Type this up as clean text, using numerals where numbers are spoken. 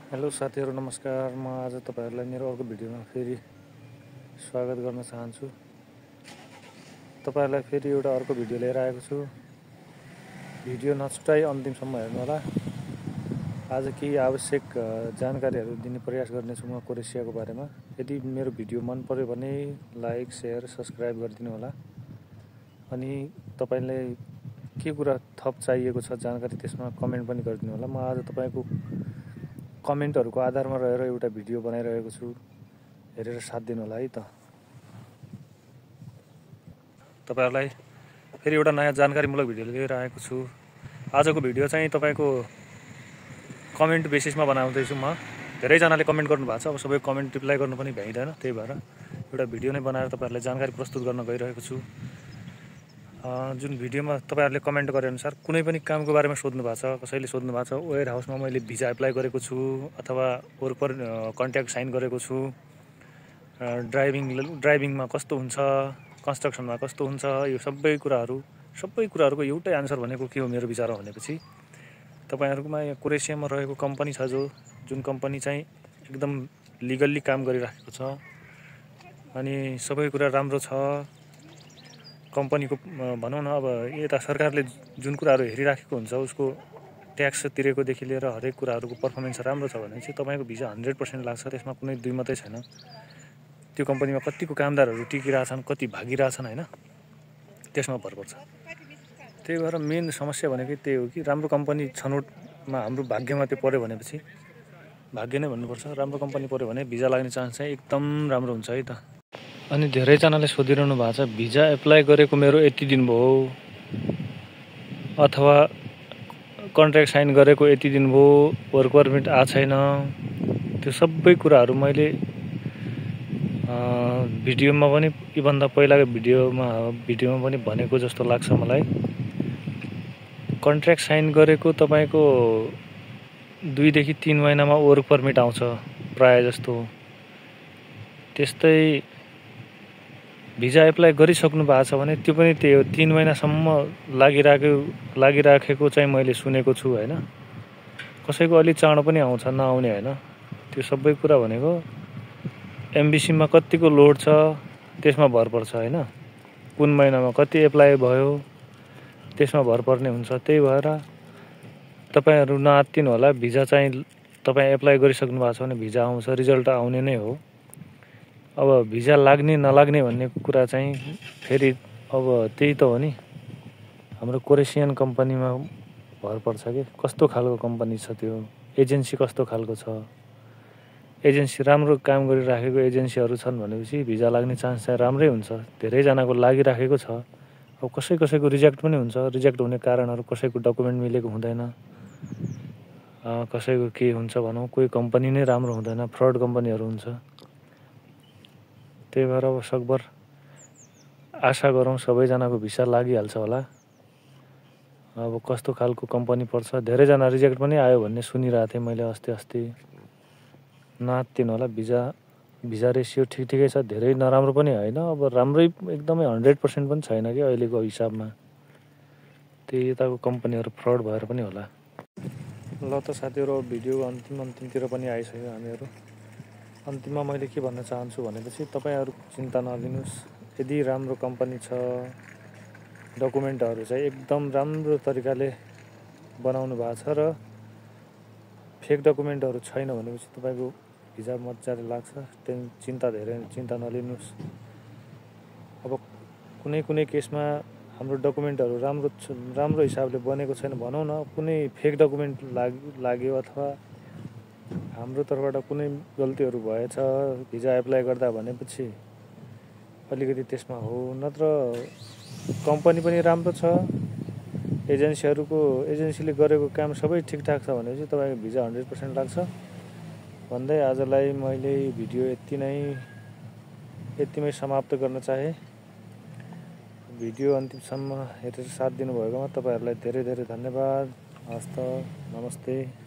Hello साथीहरू नमस्कार। म आज तपाईहरुलाई मेरो अर्को भिडियोमा फेरि स्वागत गर्न चाहन्छु। तपाईहरुलाई फेरि एउटा अर्को भिडियो लिएर आएको छु। भिडियो नछुटाई अन्तिमसम्म हेर्नु होला। आज केही आवश्यक जानकारीहरू दिने प्रयास गर्नेछु म कोरेसियाको बारेमा। यदि मेरो भिडियो मन पर्यो भने लाइक, शेयर, सब्स्क्राइब गरिदिनु होला। अनि तपाईलाई के कुरा थप चाहिएको छ जानकारी त्यसमा कमेन्ट पनि गरिदिनु होला। म आज तपाईको कमेन्टहरुको आधारमा रहेर एउटा भिडियो बनाइरहेको छु। हेरेर साथ दिनु होला है त। तपाईहरुलाई फेरि एउटा नयाँ जानकारीमूलक भिडियो लिएर आएको छु। आजको भिडियो चाहिँ तपाईको कमेन्ट बेसिसमा बनाउँदै छु म। धेरै जनाले कमेन्ट गर्नु भएको छ। अब सबै कमेन्ट रिप्लाई गर्नु पनि भ्याइदैन। त्यही भएर एउटा भिडियो नै बनाएर तपाईहरुलाई जानकारी प्रस्तुत गर्न गइरहेको छु। जुन भिडियोमा तपाईहरुले कमेन्ट गरे अनुसार कुनै पनि कामको बारेमा सोध्नु भएको छ। कसैले सोध्नु भएको छ वेयर हाउसमा मैले भिजा एप्लाई गरेको छु अथवा वरपर कन्ट्र्याक्ट साइन गरेको छु। ड्राइभिङमा कस्तो हुन्छ, कन्स्ट्रक्सनमा कस्तो हुन्छ, यो सबै कुराहरुको एउटै आन्सर भनेको के हो मेरो विचारमा भनेपछि तपाईहरुकोमा यहाँ कोरेसियामा रहेको कम्पनी छ जुन कम्पनी चाहिँ एकदम लिगल्ली काम गरिराखेको छ अनि सबै कुरा राम्रो छ। कम्पनीको भनौं न अब यता सरकारले जुन कुराहरु हेरिराखेको हुन्छ उसको ट्याक्स तिरेकोदेखि लिएर हरेक कुराहरुको परफर्मेन्स राम्रो छ भने चाहिँ तपाईको भिजा 100% लाग्छ। त्यसमा कुनै दुई मात्रै छैन। त्यो कम्पनीमा कतिको कामदारहरु टिकिरहेछन्, कति भागिरहेछन् हैन, त्यसमा भर पर्छ। त्यही भएर मेन समस्या भनेको त्यही हो कि राम्रो कम्पनी छनौटमा हाम्रो भाग्यमा त्यो पर्यो भनेपछि भाग्य नै भन्नुपर्छ। राम्रो कम्पनी पर्यो भने भिजा लाग्ने चान्स चाहिँ एकदम राम्रो हुन्छ है त। अनि धेरै जनाले सोधिरहनु भएको छ भिजा एप्लाई गरेको मेरो यति दिन भयो अथवा कन्ट्र्याक्ट साइन गरेको यति दिन भयो, वर्क परमिट आ छैन। त्यो सबै कुराहरु मैले भिडियोमा पनि योभन्दा पहिलाको भिडियोमा पनि भनेको जस्तो लाग्छ मलाई। कन्ट्र्याक्ट साइन गरेको तपाईको 2 देखि 3 महिनामा वर्क परमिट आउँछ प्राय जस्तो। त्यस्तै भिजा एप्लाई गरिसक्नु भएको छ भने त्यो पनि त्यही हो, 3 महिनासम्म लागिराखेको चाहिँ मैले सुनेको छु हैन। कसैको अलि चाँडो पनि आउँछ, नआउने हैन। त्यो सबै कुरा भनेको एमबीसीमा कतिको लोड छ त्यसमा भर पर्छ हैन। कुन महिनामा कति एप्लाई भयो त्यसमा भर पर्ने हुन्छ। त्यही भएर तपाईहरु नआत्तिनु होला। भिजा चाहिँ तपाई एप्लाई गरिसक्नु भएको छ भने भिजा आउँछ, रिजल्ट आउने नै हो। अब भिजा लाग्ने नलाग्ने भन्ने कुरा चाहिँ फेरि अब त्यही त हो नि, हाम्रो कोरेसियन कम्पनीमा भर पर्छ के कस्तो खालको कम्पनी छ, त्यो एजेन्सी कस्तो खालको छ। एजेन्सी राम्रो काम गरिराखेको एजेन्सीहरु छन् भनेपछि भिजा लाग्ने चान्स चाहिँ राम्रै हुन्छ। धेरै जनाको लागिराखेको छ। अब कसैको रिजेक्ट पनि हुन्छ। रिजेक्ट हुने कारणहरु कसैको डकुमेन्ट मिलेको हुँदैन, कसैको के हुन्छ भनौं, कोही कम्पनी नै राम्रो हुँदैन, फ्रड कम्पनीहरु हुन्छ। त्यही भएर अब सकभर आशा गरौँ सबैजनाको भिसा लागिहाल्छ होला। अब कस्तो खालको कम्पनी पर्छ, धेरै जना रिजेक्ट पनि आयो भन्ने सुनिरहेको थिएँ मैले अस्ति। नआत्तिनु होला। भिजा रेसियो ठिकै छ, धेरै नराम्रो पनि हैन, अब राम्रै एकदमै 100% पनि छैन के अहिलेको हिसाबमा। त्यही यताको कम्पनीहरु फ्रड भएर पनि होला। ल त साथीहरु, भिडियो अन्तिमतिर पनि आइसक्यो हामीहरु। अन्तिममा मैले के भन्न चाहन्छु भनेपछि तपाईहरु चिन्ता नलिनुस्। यदि राम्रो कम्पनी छ, डकुमेन्टहरु चाहिँ एकदम राम्रो तरिकाले बनाउनु भएको छ र फेक डकुमेन्टहरु छैन भनेपछि तपाईको भिजा मज्जाले लाग्छ। चिन्ता नलिनुस्। अब कुनै केसमा हाम्रो डकुमेन्टहरु राम्रो हिसाबले बनेको छैन भनौं न, कुनै फेक डकुमेन्ट लाग्यो अथवा हाम्रो तर्फबाट कुनै गल्तीहरु भएछ भिजा एप्लाई गर्दा भनेपछि अलिकति त्यसमा हो। नत्र कम्पनी पनि राम्रो छ, एजेन्सीले गरेको काम सबै ठिकठाक छ भनेपछि तपाईको भिजा 100% लाग्छ भन्दै आजलाई मैले भिडियो यतिमै समाप्त गर्न चाहे। भिडियो अन्तिमसम्म हेरेर साथ दिनुभएकोमा तपाईहरुलाई धेरै धेरै धन्यवाद। हस्त, नमस्ते।